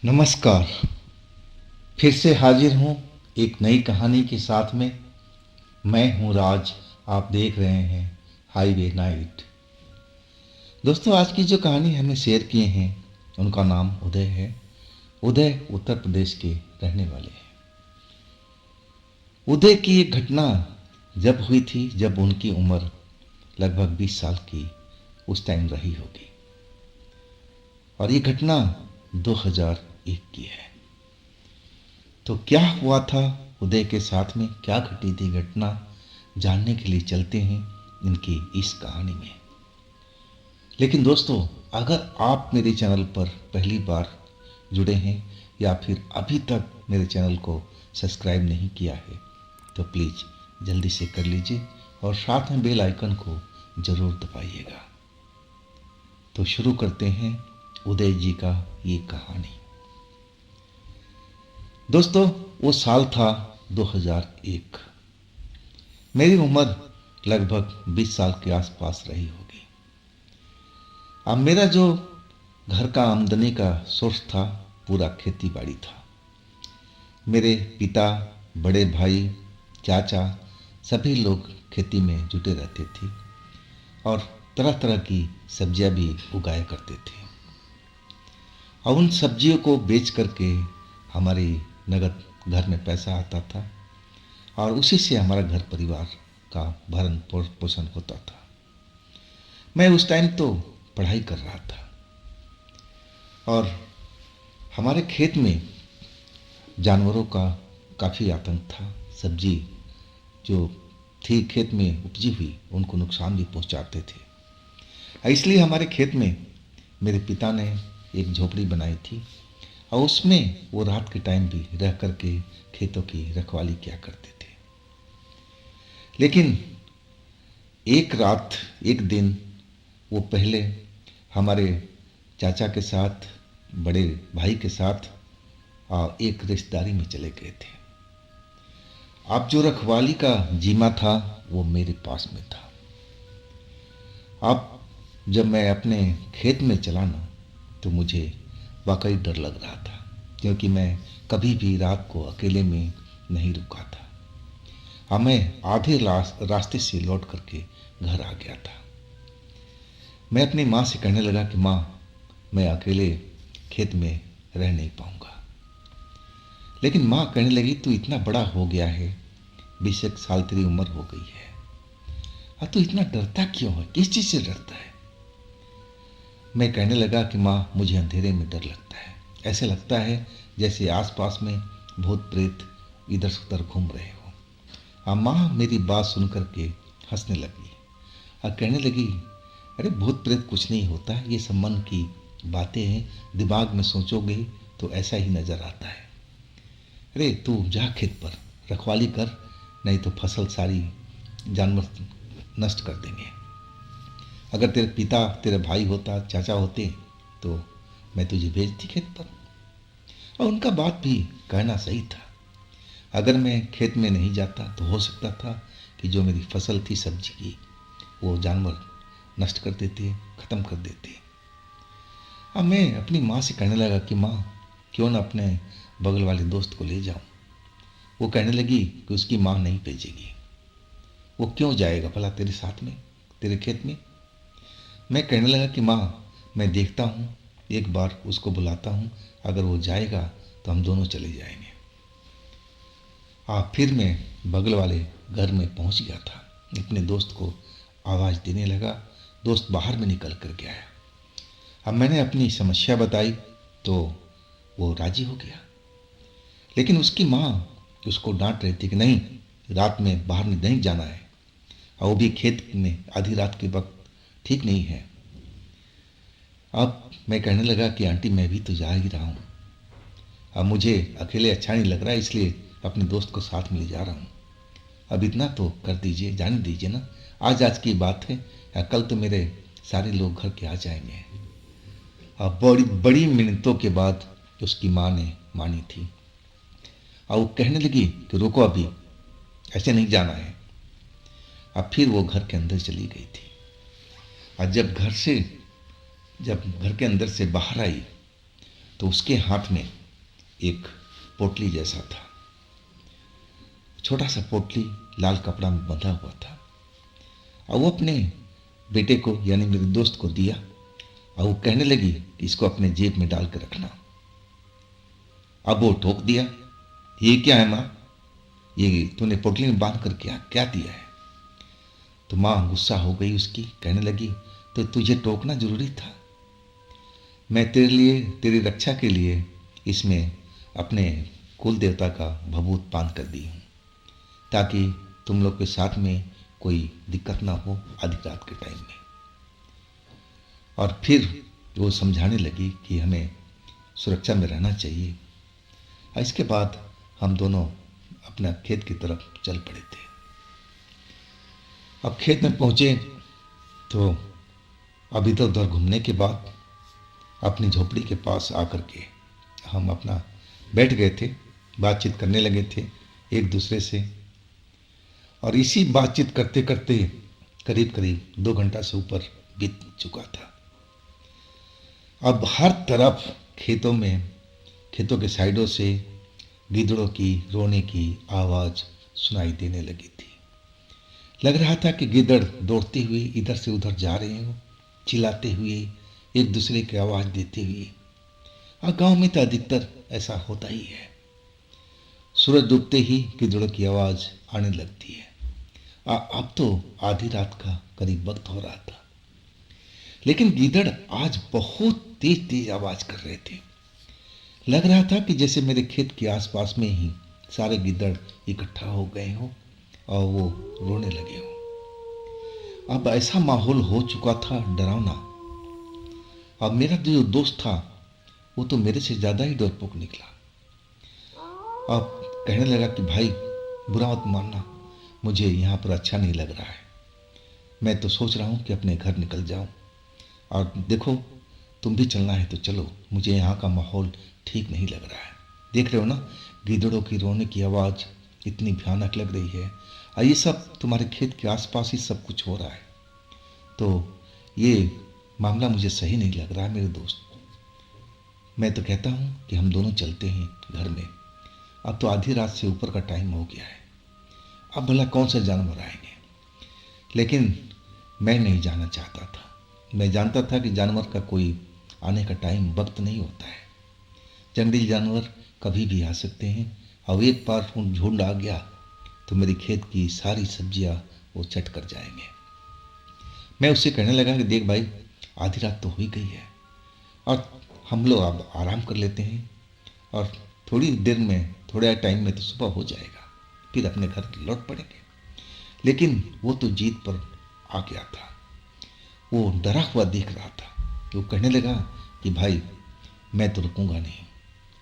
नमस्कार। फिर से हाजिर हूँ एक नई कहानी के साथ में। मैं हूँ राज। आप देख रहे हैं हाईवे नाइट। दोस्तों, आज की जो कहानी हमने शेयर किए हैं उनका नाम उदय है। उदय उत्तर प्रदेश के रहने वाले हैं। उदय की एक घटना जब हुई थी जब उनकी उम्र लगभग 20 साल की उस टाइम रही होगी, और ये घटना 2001 की है। तो क्या हुआ था उदय के साथ में, क्या घटी थी घटना, जानने के लिए चलते हैं इनकी इस कहानी में। लेकिन दोस्तों, अगर आप मेरे चैनल पर पहली बार जुड़े हैं या फिर अभी तक मेरे चैनल को सब्सक्राइब नहीं किया है तो प्लीज़ जल्दी से कर लीजिए और साथ में बेल आइकन को ज़रूर दबाइएगा। तो शुरू करते हैं उदय जी का ये कहानी। दोस्तों, वो साल था 2001। मेरी उम्र लगभग 20 साल के आसपास रही होगी। अब मेरा जो घर का आमदनी का सोर्स था पूरा खेती बाड़ी था। मेरे पिता, बड़े भाई, चाचा सभी लोग खेती में जुटे रहते थे और तरह तरह की सब्जियां भी उगाया करते थे। और उन सब्जियों को बेच करके हमारी नगद घर में पैसा आता था और उसी से हमारा घर परिवार का भरण पोषण होता था। मैं उस टाइम तो पढ़ाई कर रहा था और हमारे खेत में जानवरों का काफ़ी आतंक था। सब्जी जो थी खेत में उपजी हुई उनको नुकसान भी पहुंचाते थे। इसलिए हमारे खेत में मेरे पिता ने एक झोपड़ी बनाई थी और उसमें वो रात के टाइम भी रह करके खेतों की रखवाली किया करते थे। लेकिन एक रात, एक दिन वो पहले हमारे चाचा के साथ, बड़े भाई के साथ एक रिश्तेदारी में चले गए थे। अब जो रखवाली का जिम्मा था वो मेरे पास में था। अब जब मैं अपने खेत में चला ना तो मुझे वाकई डर लग रहा था, क्योंकि मैं कभी भी रात को अकेले में नहीं रुका था। अब मैं आधे रास्ते से लौट करके घर आ गया था। मैं अपनी माँ से कहने लगा कि माँ, मैं अकेले खेत में रह नहीं पाऊंगा। लेकिन माँ कहने लगी, तू इतना बड़ा हो गया है, 20 साल तेरी उम्र हो गई है, अब तू इतना डरता क्यों है, किस चीज़ से डरता है। मैं कहने लगा कि माँ, मुझे अंधेरे में डर लगता है। ऐसे लगता है जैसे आसपास में भूत प्रेत इधर उधर घूम रहे हो। अब माँ मेरी बात सुन करके हंसने लगी और कहने लगी, अरे भूत प्रेत कुछ नहीं होता, ये सब मन की बातें हैं, दिमाग में सोचोगे तो ऐसा ही नज़र आता है। अरे तू जा खेत पर रखवाली कर, नहीं तो फसल सारी जानवर नष्ट कर देंगे। अगर तेरे पिता, तेरे भाई होता, चाचा होते तो मैं तुझे भेजती खेत पर। और उनका बात भी कहना सही था। अगर मैं खेत में नहीं जाता तो हो सकता था कि जो मेरी फसल थी सब्जी की वो जानवर नष्ट कर देते, ख़त्म कर देते। अब मैं अपनी माँ से कहने लगा कि माँ, क्यों ना अपने बगल वाले दोस्त को ले जाऊँ। वो कहने लगी कि उसकी माँ नहीं भेजेगी। वो क्यों जाएगा भला तेरे साथ में, तेरे खेत में। मैं कहने लगा कि माँ, मैं देखता हूँ, एक बार उसको बुलाता हूँ, अगर वो जाएगा तो हम दोनों चले जाएंगे। फिर मैं बगल वाले घर में पहुँच गया था। अपने दोस्त को आवाज़ देने लगा। दोस्त बाहर में निकल कर के आया। अब मैंने अपनी समस्या बताई तो वो राजी हो गया। लेकिन उसकी माँ उसको डांट रही थी कि नहीं, रात में बाहर नहीं जाना है, और वो भी खेत में आधी रात के वक्त ठीक नहीं है। अब मैं कहने लगा कि आंटी, मैं भी तो जा ही रहा हूँ, अब मुझे अकेले अच्छा नहीं लग रहा है, इसलिए अपने दोस्त को साथ में ले जा रहा हूँ। अब इतना तो कर दीजिए, जाने दीजिए ना, आज की बात है, या कल तो मेरे सारे लोग घर के आ जाएंगे। अब बड़ी बड़ी मिन्नतों के बाद उसकी माँ ने मानी थी और वो कहने लगी कि रुको, अभी ऐसे नहीं जाना है। अब फिर वो घर के अंदर चली गई थी। और जब घर के अंदर से बाहर आई तो उसके हाथ में एक पोटली जैसा था, छोटा सा पोटली लाल कपड़ा में बंधा हुआ था। और वो अपने बेटे को यानी मेरे दोस्त को दिया और वो कहने लगी कि इसको अपने जेब में डाल कर रखना। अब वो टोक दिया, ये क्या है माँ, ये तूने पोटली में बांध कर क्या क्या दिया है? तो माँ गुस्सा हो गई उसकी, कहने लगी तो तुझे टोकना जरूरी था, मैं तेरे लिए तेरी रक्षा के लिए इसमें अपने कुल देवता का भभूत बांध कर दी हूँ ताकि तुम लोग के साथ में कोई दिक्कत ना हो आधी रात के टाइम में। और फिर वो समझाने लगी कि हमें सुरक्षा में रहना चाहिए। और इसके बाद हम दोनों अपना खेत की तरफ चल पड़े थे। अब खेत में पहुंचे तो अब इधर उधर घूमने के बाद अपनी झोपड़ी के पास आकर के हम अपना बैठ गए थे, बातचीत करने लगे थे एक दूसरे से। और इसी बातचीत करते करते करीब करीब 2 घंटा से ऊपर बीत चुका था। अब हर तरफ खेतों के साइडों से गिद्धड़ों की रोने की आवाज़ सुनाई देने लगी थी। लग रहा था कि गिद्धड़ दौड़ते हुए इधर से उधर जा रहे हो, चिल्लाते हुए, एक दूसरे की आवाज़ देते हुए। और गांव में तो अधिकतर ऐसा होता ही है। सूरज डूबते ही गिद्धड़ों की आवाज़ आने लगती है। अब तो आधी रात का करीब वक्त हो रहा था, लेकिन गिद्धड़ आज बहुत तेज तेज आवाज़ कर रहे थे। लग रहा था कि जैसे मेरे खेत के आसपास में ही सारे गिद्धड़ इकट्ठा हो गए हों और वो रोने लगे हों। अब ऐसा माहौल हो चुका था डरावना। अब मेरा जो दोस्त था वो तो मेरे से ज़्यादा ही डरपोक निकला। अब कहने लगा कि भाई बुरा मत मानना, मुझे यहाँ पर अच्छा नहीं लग रहा है, मैं तो सोच रहा हूँ कि अपने घर निकल जाऊँ। और देखो तुम भी चलना है तो चलो, मुझे यहाँ का माहौल ठीक नहीं लग रहा है। देख रहे हो ना, गिद्धड़ों की रोने की आवाज़ इतनी भयानक लग रही है और ये सब तुम्हारे खेत के आसपास ही सब कुछ हो रहा है। तो ये मामला मुझे सही नहीं लग रहा है मेरे दोस्त। मैं तो कहता हूँ कि हम दोनों चलते हैं घर में। अब तो आधी रात से ऊपर का टाइम हो गया है, अब भला कौन सा जानवर आएंगे। लेकिन मैं नहीं जाना चाहता था। मैं जानता था कि जानवर का कोई आने का टाइम वक्त नहीं होता है। जंगली जानवर कभी भी आ सकते हैं और एक बार झुंड आ गया तो मेरी खेत की सारी सब्जियां वो चट कर जाएंगे। मैं उससे कहने लगा कि देख भाई, आधी रात तो हो ही गई है और हम लोग अब आराम कर लेते हैं और थोड़ी देर में, थोड़े टाइम में तो सुबह हो जाएगा, फिर अपने घर लौट पड़ेंगे। लेकिन वो तो जीत पर आ गया था, वो डरा हुआ दिख रहा था। वो कहने लगा कि भाई मैं तो रुकूंगा नहीं,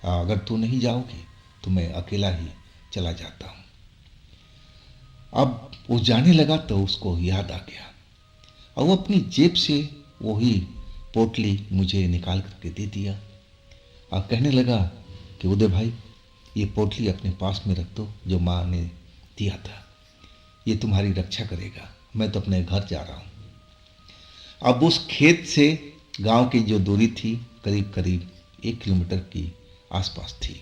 अगर तू नहीं जाओगे तो मैं अकेला ही चला जाता हूँ। अब वो जाने लगा तो उसको याद आ गया और वो अपनी जेब से वही पोटली मुझे निकाल करके दे दिया और कहने लगा कि उदय भाई, ये पोटली अपने पास में रख दो जो माँ ने दिया था, ये तुम्हारी रक्षा करेगा, मैं तो अपने घर जा रहा हूँ। अब उस खेत से गांव की जो दूरी थी करीब करीब 1 किलोमीटर की आसपास थी।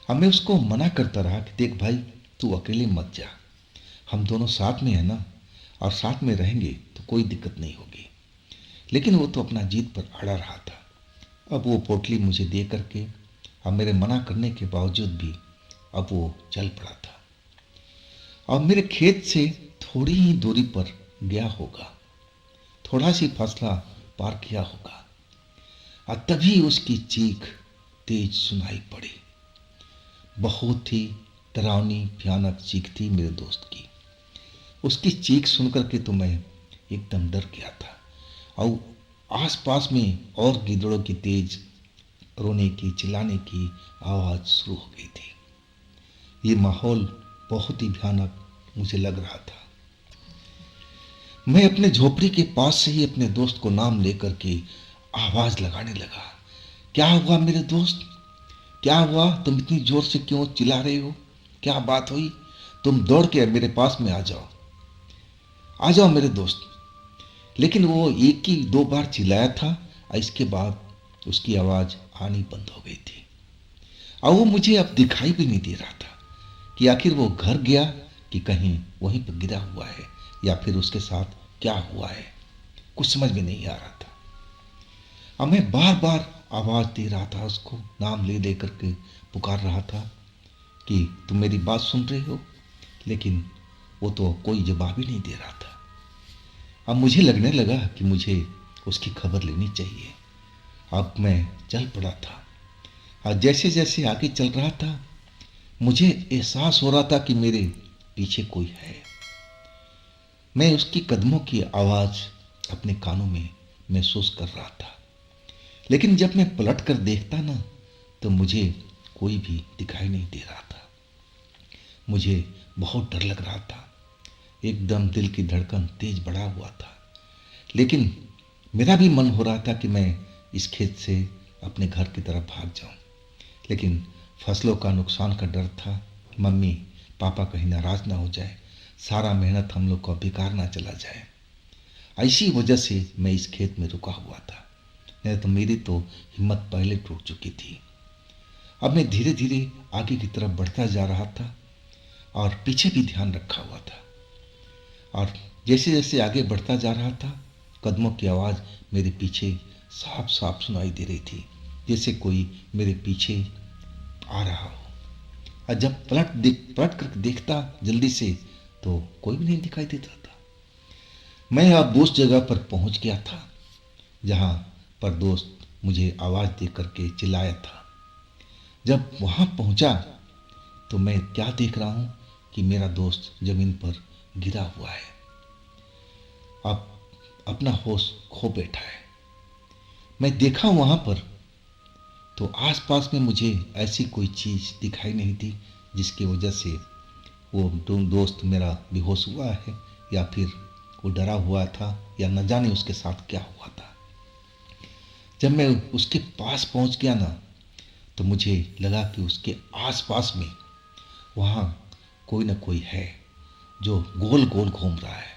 अब मैं उसको मना करता रहा कि देख भाई, तू अकेले मत जा, हम दोनों साथ में है ना, और साथ में रहेंगे तो कोई दिक्कत नहीं होगी। लेकिन वो तो अपना जीत पर अड़ा रहा था। अब वो पोटली मुझे दे करके, अब मेरे मना करने के बावजूद भी अब वो चल पड़ा था। अब मेरे खेत से थोड़ी ही दूरी पर गया होगा, थोड़ा सी फासला पार किया होगा, और तभी उसकी चीख तेज सुनाई पड़ी। बहुत ही डरावनी भयानक चीख थी मेरे दोस्त की। उसकी चीख सुनकर के तो मैं एकदम डर गया था और आसपास में और गिद्धड़ों की तेज रोने की, चिल्लाने की आवाज़ शुरू हो गई थी। ये माहौल बहुत ही भयानक मुझे लग रहा था। मैं अपने झोपड़ी के पास से ही अपने दोस्त को नाम लेकर के आवाज़ लगाने लगा, क्या हुआ मेरे दोस्त, क्या हुआ, तुम इतनी जोर से क्यों चिल्ला रहे हो, क्या बात हुई, तुम दौड़ के मेरे पास में आ जाओ, आ जाओ मेरे दोस्त। लेकिन वो 1 ही 2 बार चिल्लाया था और इसके बाद उसकी आवाज़ आनी बंद हो गई थी। और वो मुझे अब दिखाई भी नहीं दे रहा था कि आखिर वो घर गया कि कहीं वहीं पर गिरा हुआ है, या फिर उसके साथ क्या हुआ है। कुछ समझ में नहीं आ रहा था। अब मैं बार बार आवाज़ दे रहा था, उसको नाम ले ले करके पुकार रहा था कि तुम मेरी बात सुन रहे हो, लेकिन वो तो कोई जवाब ही नहीं दे रहा था। अब मुझे लगने लगा कि मुझे उसकी खबर लेनी चाहिए। अब मैं चल पड़ा था, और जैसे जैसे आगे चल रहा था मुझे एहसास हो रहा था कि मेरे पीछे कोई है। मैं उसकी कदमों की आवाज़ अपने कानों में महसूस कर रहा था, लेकिन जब मैं पलट कर देखता ना, तो मुझे कोई भी दिखाई नहीं दे रहा था। मुझे बहुत डर लग रहा था, एकदम दिल की धड़कन तेज बढ़ा हुआ था। लेकिन मेरा भी मन हो रहा था कि मैं इस खेत से अपने घर की तरफ भाग जाऊं, लेकिन फसलों का नुकसान का डर था। मम्मी पापा कहीं नाराज ना हो जाए, सारा मेहनत हम लोग को बेकार ना चला जाए। ऐसी वजह से मैं इस खेत में रुका हुआ था, नहीं तो मेरी तो हिम्मत पहले टूट चुकी थी। अब मैं धीरे धीरे आगे की तरफ बढ़ता जा रहा था, और पीछे भी ध्यान रखा हुआ था। और जैसे जैसे आगे बढ़ता जा रहा था, कदमों की आवाज़ मेरे पीछे साफ साफ सुनाई दे रही थी, जैसे कोई मेरे पीछे आ रहा हो। और जब पलट कर देखता जल्दी से, तो कोई भी नहीं दिखाई देता था। मैं अब उस जगह पर पहुंच गया था जहां पर दोस्त मुझे आवाज़ दे करके चिल्लाया था। जब वहां पहुंचा तो मैं क्या देख रहा हूं कि मेरा दोस्त जमीन पर गिरा हुआ है, अब अपना होश खो बैठा है। मैं देखा वहां पर, तो आसपास में मुझे ऐसी कोई चीज़ दिखाई नहीं दी जिसकी वजह से वो दोस्त मेरा बेहोश हुआ है, या फिर वो डरा हुआ था, या न जाने उसके साथ क्या हुआ था। जब मैं उसके पास पहुंच गया ना, तो मुझे लगा कि उसके आसपास में वहाँ कोई न कोई है जो गोल गोल घूम रहा है।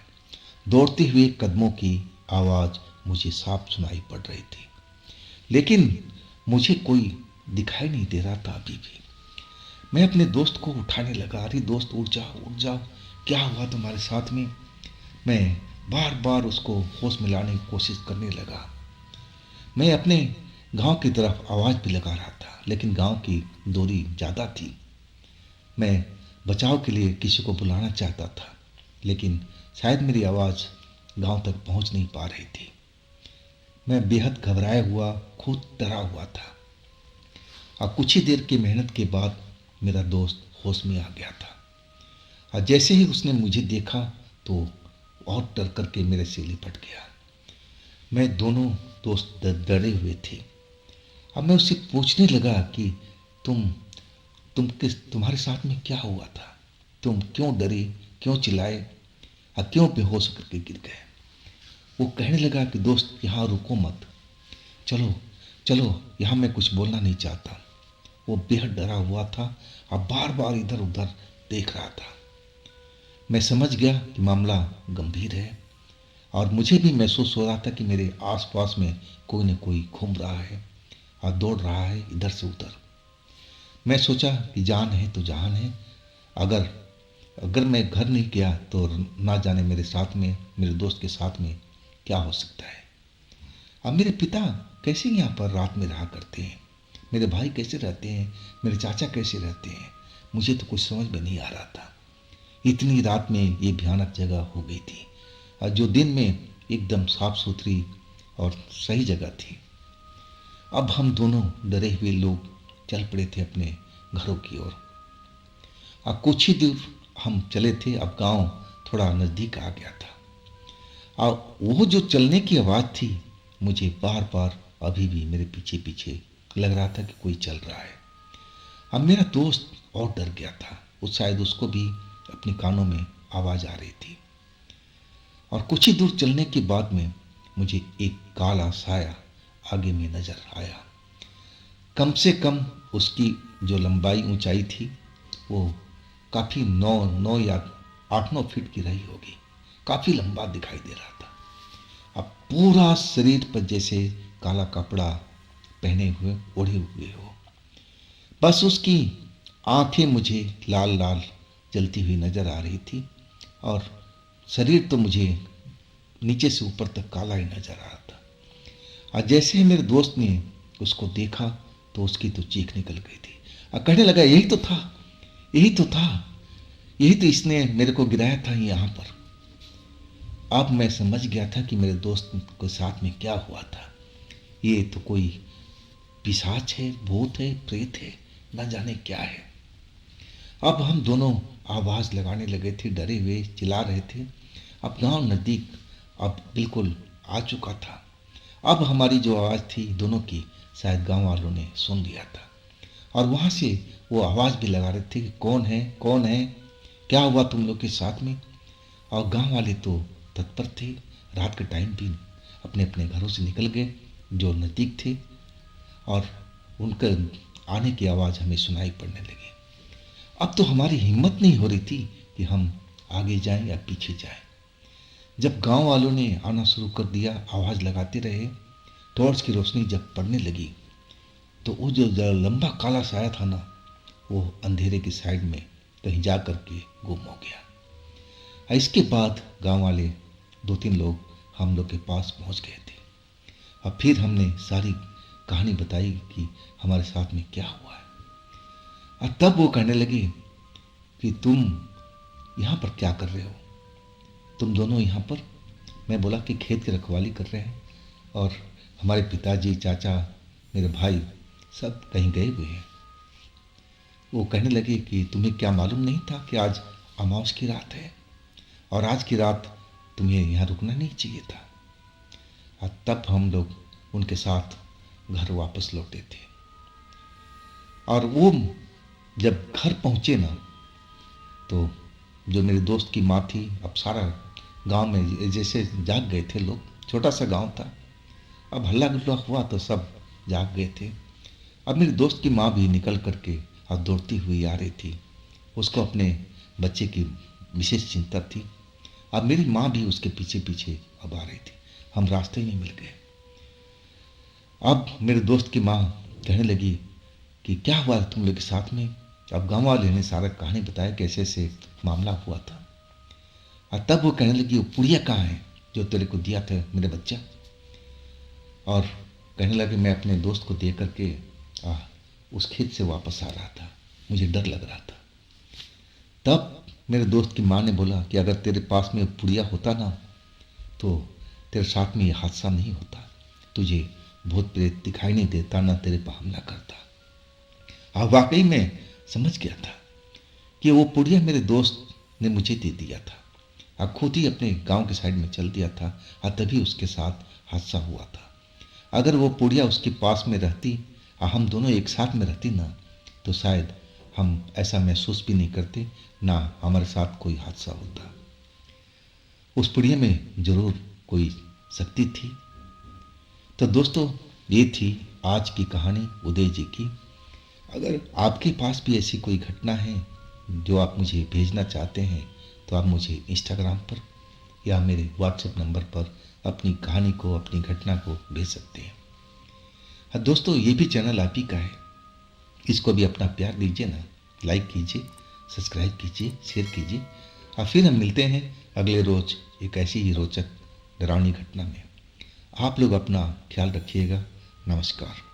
दौड़ते हुए कदमों की आवाज़ मुझे साफ सुनाई पड़ रही थी, लेकिन मुझे कोई दिखाई नहीं दे रहा था अभी भी। मैं अपने दोस्त को उठाने लगा, अरे दोस्त उठ जाओ उठ जाओ, क्या हुआ तुम्हारे साथ में। मैं बार बार उसको होश में लाने की कोशिश करने लगा। मैं अपने गांव की तरफ आवाज़ भी लगा रहा था, लेकिन गांव की दूरी ज़्यादा थी। मैं बचाव के लिए किसी को बुलाना चाहता था, लेकिन शायद मेरी आवाज़ गांव तक पहुंच नहीं पा रही थी। मैं बेहद घबराया हुआ, खुद डरा हुआ था। और कुछ ही देर की मेहनत के बाद मेरा दोस्त होश में आ गया था, और जैसे ही उसने मुझे देखा तो और डर करके मेरे से लिपट गया। मैं दोनों दोस्त डरे हुए थे। अब मैं उससे पूछने लगा कि तुम तुम्हारे साथ में क्या हुआ था, तुम क्यों डरे, क्यों चिल्लाए, और क्यों बेहोश करके गिर गए। वो कहने लगा कि दोस्त यहाँ रुको मत, चलो चलो, यहाँ मैं कुछ बोलना नहीं चाहता। वो बेहद डरा हुआ था और बार बार इधर उधर देख रहा था। मैं समझ गया कि मामला गंभीर है, और मुझे भी महसूस हो रहा था कि मेरे आसपास में कोई न कोई घूम रहा है और दौड़ रहा है इधर से उधर। मैं सोचा कि जान है तो जहान है, अगर अगर मैं घर नहीं गया तो ना जाने मेरे साथ में, मेरे दोस्त के साथ में क्या हो सकता है। अब मेरे पिता कैसे यहाँ पर रात में रहा करते हैं, मेरे भाई कैसे रहते हैं, मेरे चाचा कैसे रहते हैं, मुझे तो कुछ समझ में नहीं आ रहा था। इतनी रात में ये भयानक जगह हो गई थी, और जो दिन में एकदम साफ सुथरी और सही जगह थी। अब हम दोनों डरे हुए लोग चल पड़े थे अपने घरों की ओर। अब कुछ ही दूर हम चले थे, अब गांव थोड़ा नज़दीक आ गया था। और वो जो चलने की आवाज़ थी, मुझे बार बार अभी भी मेरे पीछे पीछे लग रहा था कि कोई चल रहा है। अब मेरा दोस्त और डर गया था, उस शायद उसको भी अपने कानों में आवाज़ आ रही थी। और कुछ ही दूर चलने के बाद में मुझे एक काला साया आगे में नजर आया। कम से कम उसकी जो लंबाई ऊंचाई थी वो काफ़ी 9 या 8-9 फीट की रही होगी। काफ़ी लंबा दिखाई दे रहा था। अब पूरा शरीर पर जैसे काला कपड़ा पहने हुए ओढ़े हुए हो। बस उसकी आंखें मुझे लाल लाल जलती हुई नजर आ रही थी और शरीर तो मुझे नीचे से ऊपर तक काला ही नजर आ रहा था। और जैसे ही मेरे दोस्त ने उसको देखा तो उसकी तो चीख निकल गई थी और कहने लगा, यही तो था, यही तो था, यही तो इसने मेरे को गिराया था यहाँ पर। अब मैं समझ गया था कि मेरे दोस्त के साथ में क्या हुआ था। ये तो कोई पिशाच है, भूत है, प्रेत है, न जाने क्या है। अब हम दोनों आवाज़ लगाने लगे थे, डरे हुए चिल्ला रहे थे। अब गांव नज़दीक अब बिल्कुल आ चुका था। अब हमारी जो आवाज़ थी दोनों की शायद गांव वालों ने सुन लिया था और वहाँ से वो आवाज़ भी लगा रहे थे कि कौन है, कौन है, क्या हुआ तुम लोग के साथ में। और गांव वाले तो तत्पर थे। रात के टाइम भी अपने अपने घरों से निकल गए जो नज़दीक थे और उनके आने की आवाज़ हमें सुनाई पड़ने लगी। अब तो हमारी हिम्मत नहीं हो रही थी कि हम आगे जाएं या पीछे जाएं। जब गांव वालों ने आना शुरू कर दिया, आवाज़ लगाते रहे, टॉर्च की रोशनी जब पड़ने लगी तो वो जो लंबा काला साया था ना, वो अंधेरे की साइड में कहीं जा कर के गुम हो गया। इसके बाद गांव वाले 2-3 लोग हम लोग के पास पहुंच गए थे। अब फिर हमने सारी कहानी बताई कि हमारे साथ में क्या हुआ है। और तब वो कहने लगे कि तुम यहाँ पर क्या कर रहे हो, तुम दोनों यहाँ पर। मैं बोला कि खेत की रखवाली कर रहे हैं और हमारे पिताजी, चाचा, मेरे भाई सब कहीं गए हुए हैं। वो कहने लगे कि तुम्हें क्या मालूम नहीं था कि आज अमावस की रात है और आज की रात तुम्हें यहाँ रुकना नहीं चाहिए था। और तब हम लोग उनके साथ घर वापस लौटे थे। और वो जब घर पहुँचे ना, तो जो मेरे दोस्त की माँ थी, अब सारा गांव में जैसे जाग गए थे लोग, छोटा सा गांव था, अब हल्ला गुल्ला हुआ तो सब जाग गए थे। अब मेरे दोस्त की माँ भी निकल करके और दौड़ती हुई आ रही थी। उसको अपने बच्चे की विशेष चिंता थी। अब मेरी माँ भी उसके पीछे पीछे अब आ रही थी। हम रास्ते में मिल गए। अब मेरे दोस्त की माँ कहने लगी कि क्या हुआ तुम लोग के साथ में। अब गाँव वाले ने सारा कहानी बताया कैसे से मामला हुआ था। और तब वो कहने लगी, वो पुड़िया कहाँ है जो तेरे को दिया था मेरे बच्चा। और कहने लगे, मैं अपने दोस्त को दे करके उस खेत से वापस आ रहा था, मुझे डर लग रहा था। तब मेरे दोस्त की माँ ने बोला कि अगर तेरे पास में पुड़िया होता ना तो तेरे साथ में ये हादसा नहीं होता, तुझे भूत प्रेत दिखाई नहीं देता, ना तेरे पर हमला करता। वाकई में समझ गया था कि वो पुड़िया मेरे दोस्त ने मुझे दे दिया था और खुद ही अपने गांव के साइड में चल दिया था और तभी उसके साथ हादसा हुआ था। अगर वो पुड़िया उसके पास में रहती और हम दोनों एक साथ में रहती ना, तो शायद हम ऐसा महसूस भी नहीं करते, ना हमारे साथ कोई हादसा होता। उस पुड़िया में ज़रूर कोई शक्ति थी। तो दोस्तों, ये थी आज की कहानी उदय जी की। अगर आपके पास भी ऐसी कोई घटना है जो आप मुझे भेजना चाहते हैं तो आप मुझे इंस्टाग्राम पर या मेरे व्हाट्सएप नंबर पर अपनी कहानी को, अपनी घटना को भेज सकते हैं। हाँ दोस्तों, ये भी चैनल आप ही का है, इसको भी अपना प्यार दीजिए ना, लाइक कीजिए, सब्सक्राइब कीजिए, शेयर कीजिए। और फिर हम मिलते हैं अगले रोज एक ऐसी ही रोचक डरावनी घटना में। आप लोग अपना ख्याल रखिएगा। नमस्कार।